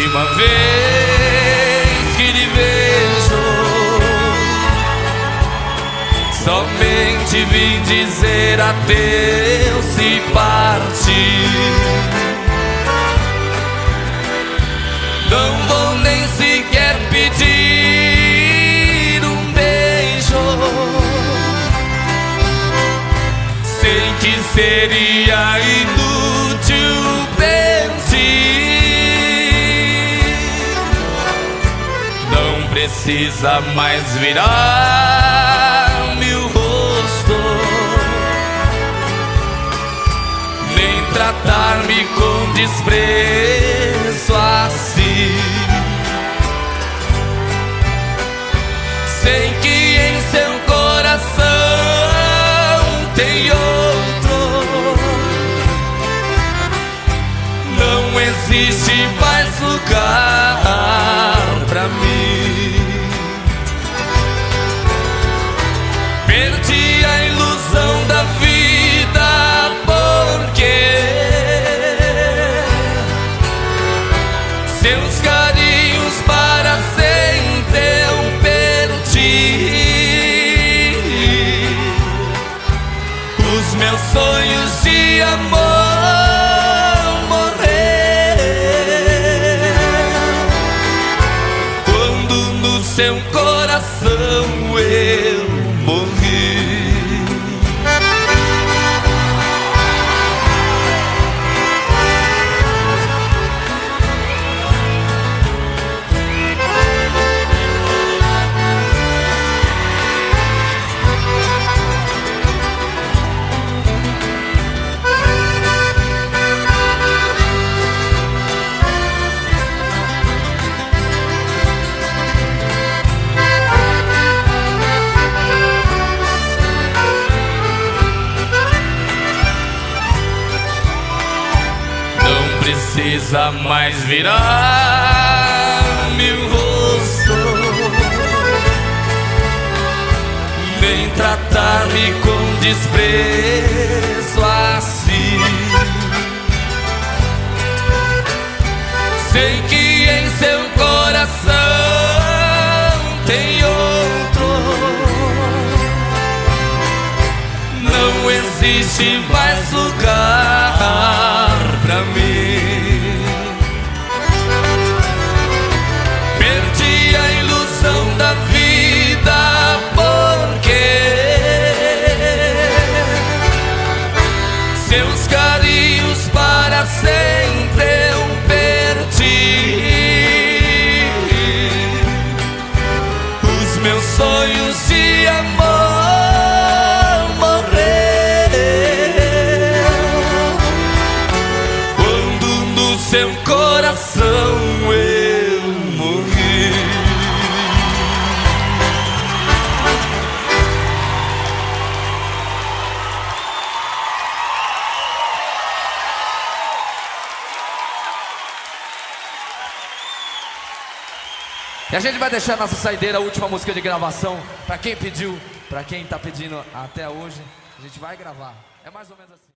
última vez que lhe vejo, somente vim dizer adeus e partir. Não vou nem sequer pedir um beijo, sei que seria inútil pedir. Não precisa mais virar-me o rosto, nem tratar-me com desprezo assim. Sei que em seu coração tem outro, não existe mais lugar pra mim. Perdi a ilusão da vida porque seus carinhos para sempre eu perdi. Os meus sonhos de amor morreram quando no seu coração eu morri. Precisa mais virar-me o rosto, nem tratar-me com desprezo assim. Sei que em seu coração tem outro, não existe mais lugar pra mim. Perdi a ilusão da vida porque seus carinhos para sempre eu perdi. Os meus sonhos de amor morreram quando no seu coração eu morri. E a gente vai deixar nossa saideira, a última música de gravação, pra quem pediu, pra quem tá pedindo até hoje, a gente vai gravar. É mais ou menos assim.